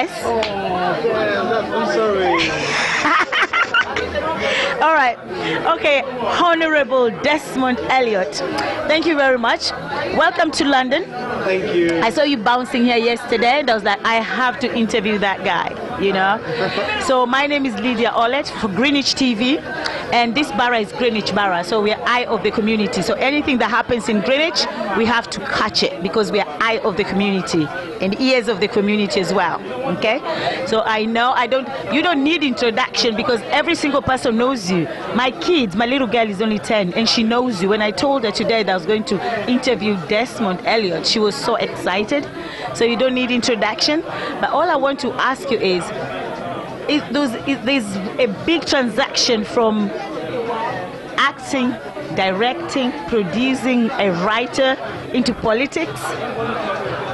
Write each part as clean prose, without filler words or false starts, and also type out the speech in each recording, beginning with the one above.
Yes? Oh, I'm sorry. All right. Okay, Honorable Desmond Elliot, thank you very much. Welcome to London. Thank you. I saw you bouncing here yesterday, and I was like, I have to interview that guy, you know. So my name is Lydia Olet for Greenwich TV, and this borough is Greenwich Borough, so we are eye of the community. So anything that happens in Greenwich, we have to catch it because we are eye of the community and ears of the community as well. Okay. So I know you don't need introduction because every single person knows you. My kids, my little girl is only 10, and she knows you. When I told her today that I was going to interview Desmond Elliot, she was so excited. So you don't need introduction. But all I want to ask you is there's a big transaction from acting, directing, producing, a writer into politics.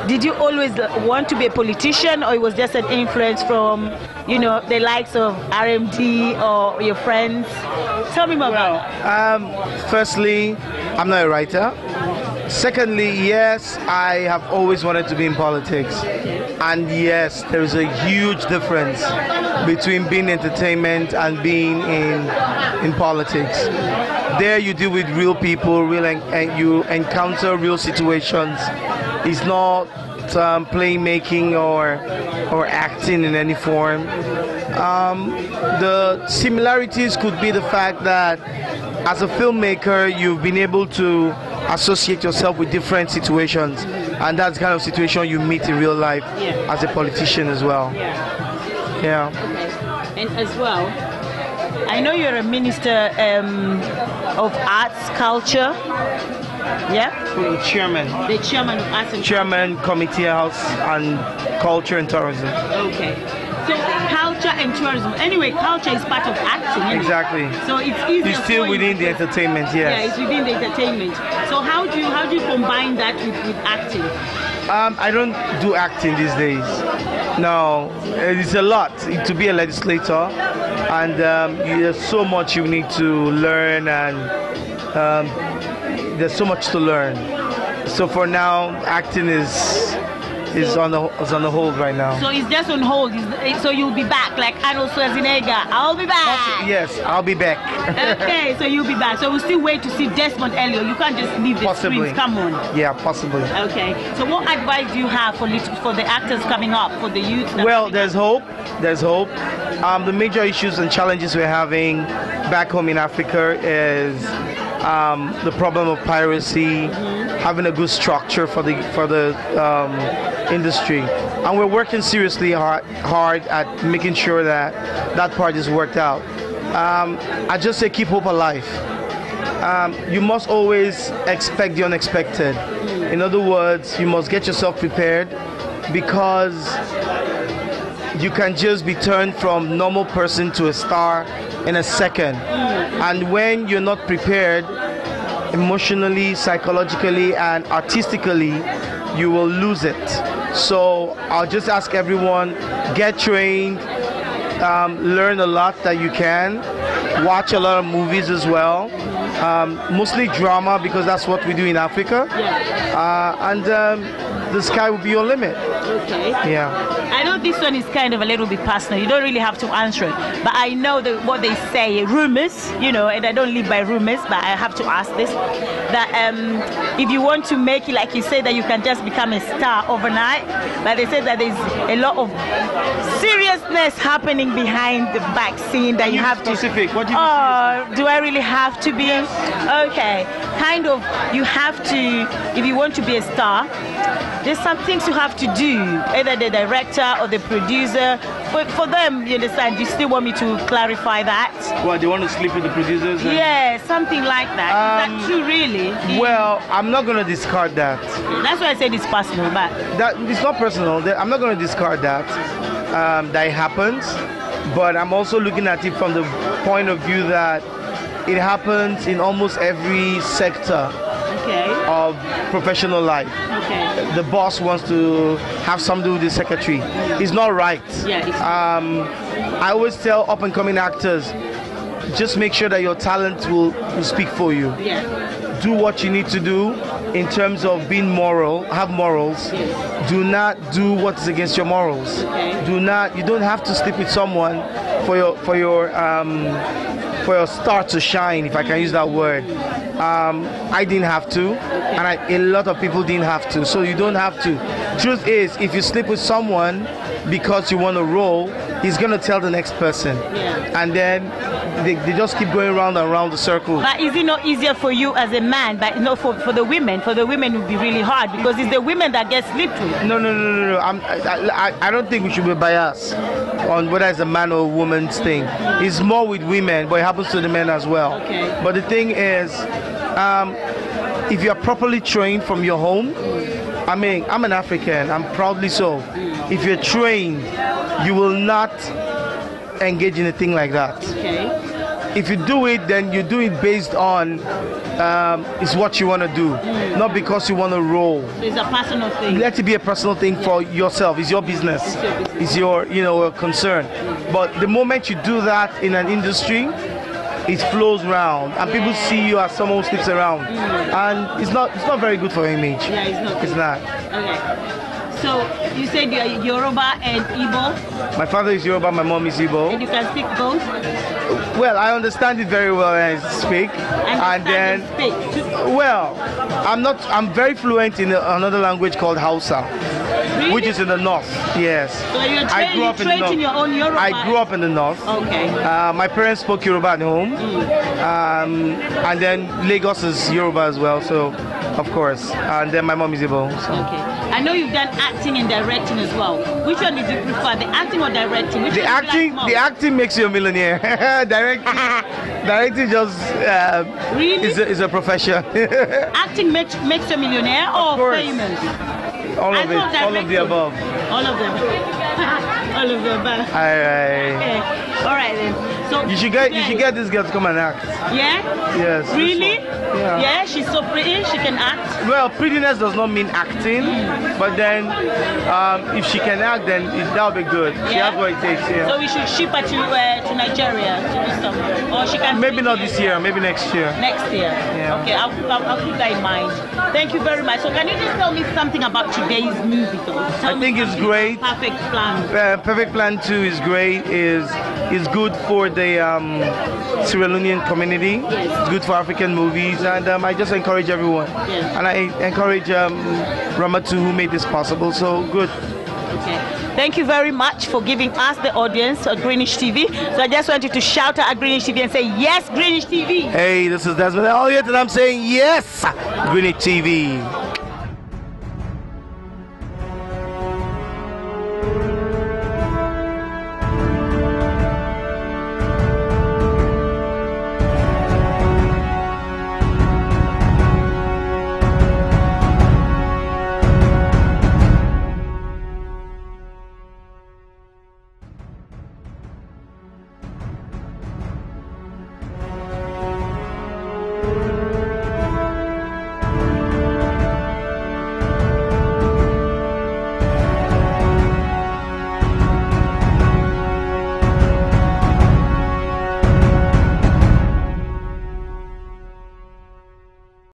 Did you always want to be a politician, or it was just an influence from, you know, the likes of RMD or your friends? Tell me more about that. Firstly, I'm not a writer. Secondly, yes, I have always wanted to be in politics. And yes, there is a huge difference between being entertainment and being in politics. There you deal with real people, and you encounter real situations. It's not playmaking or acting in any form. The similarities could be the fact that as a filmmaker, you've been able to associate yourself with different situations, and that's the kind of situation you meet in real life as a politician as well. Yeah. Okay. And as well, I know you're a minister of arts, culture. Yeah? The chairman. The chairman of arts and Chairman, Committee House and Culture and Tourism. Okay. So culture and tourism. Anyway, culture is part of acting. Anyway. Exactly. So it's easy. It's still within the entertainment, yes. Yeah, it's within the entertainment. So how do you combine that with acting? I don't do acting these days. No, it's a lot to be a legislator, and there's so much you need to learn, and there's so much to learn. So for now, acting is on the hold right now. So it's just on hold. So you'll be back, like Arnold Schwarzenegger. I'll be back. Yes, I'll be back. Okay, so you'll be back. So we'll still wait to see Desmond Elliot. You can't just leave the screens. Come on. Yeah, possibly. Okay. So what advice do you have for the actors coming up, for the youth? Well, there's hope. There's hope. The major issues and challenges we're having back home in Africa is the problem of piracy, having a good structure for the industry, and we're working seriously hard at making sure that part is worked out. I just say keep hope alive. You must always expect the unexpected. In other words, you must get yourself prepared, because you can just be turned from normal person to a star in a second. And when you're not prepared emotionally, psychologically, and artistically, you will lose it. So I'll just ask everyone, get trained, learn a lot that you can, watch a lot of movies as well, mostly drama, because that's what we do in Africa, and the sky will be your limit. Okay. Yeah. I know this one is kind of a little bit personal. You don't really have to answer it, but I know that what they say, rumors, you know, and I don't live by rumors, but I have to ask this, that if you want to make it, like you say, that you can just become a star overnight, but they say that there's a lot of seriousness happening behind the back scene that you have to. Specific. What do you do I really have to be? Okay. Kind of, you have to, if you want to be a star, there's some things you have to do, either the director or the producer. But for them, you understand, you still want me to clarify that? Well, they want to sleep with the producers? Yeah, something like that. Is that true, really? Well, I'm not going to discard that. That's why I said it's personal, but... It's not personal. I'm not going to discard that. That it happens. But I'm also looking at it from the point of view that it happens in almost every sector of professional life. Okay. The boss wants to have something to do with the secretary. It's not right. I always tell up-and-coming actors, just make sure that your talent will speak for you. Yeah. Do what you need to do, in terms of being moral, have morals. Do not do what is against your morals. You don't have to sleep with someone for your star to shine, if I can use that word. I didn't have to, and a lot of people didn't have to, so you don't have to. Truth is, if you sleep with someone because you want to roll, he's going to tell the next person, and then they just keep going round and round the circle. But is it not easier for you as a man? But for the women it would be really hard, because it's the women that get slept with. No. I don't think we should be biased on whether it's a man or a woman's thing. It's more with women, but it happens to the men as well. But the thing is, if you are properly trained from your home, I mean, I'm an African, I'm proudly so. If you're trained, you will not engage in a thing like that. If you do it, then you do it based on it's what you want to do, not because you want to roll. It's a personal thing. Let it be a personal thing for yourself. It's your business. It's your concern. But the moment you do that in an industry, it flows around, and people see you as someone who sleeps around, and it's not very good for your image. It's not. Okay. So you said you are Yoruba and Igbo. My father is Yoruba, my mom is Igbo. And you can speak both? Well, I understand it very well and I speak. Well, I'm very fluent in another language called Hausa. Really? Which is in the north. Yes. So you're trained in your own Yoruba? I grew up in the north. Okay. My parents spoke Yoruba at home. And then Lagos is Yoruba as well, so of course. And then my mom is Igbo. So. Okay. I know you've done acting and directing as well. Which one did you prefer, the acting or directing? The acting makes you a millionaire. Directing just really? is a profession. Acting makes you a millionaire or famous? All of it. All of the above. All of them. All of the above. Okay. All right then. So you should get this girl to come and act. Yeah? Yes. Really? Yeah, she's so pretty, she can act. Well, prettiness does not mean acting, but then if she can act, then that'll be good. She has what it takes. So we should ship her to Nigeria to do something, or she can. Maybe not this year, maybe next year. Next year. Yeah. Okay, I'll keep that in mind. Thank you very much. So can you just tell me something about today's movie, though? I think it's great. Perfect Plan. Perfect Plan 2 is great. Is good for the Sierra Leonean community. Yes. It's good for African movies, and I just encourage everyone. Yes. And I encourage Ramatu, who made this possible. So good. Okay. Thank you very much for giving us the audience at Greenwich TV. So I just wanted to shout out at Greenwich TV and say, yes, Greenwich TV. Hey, this is Desmond Elliot, and I'm saying yes, Greenwich TV.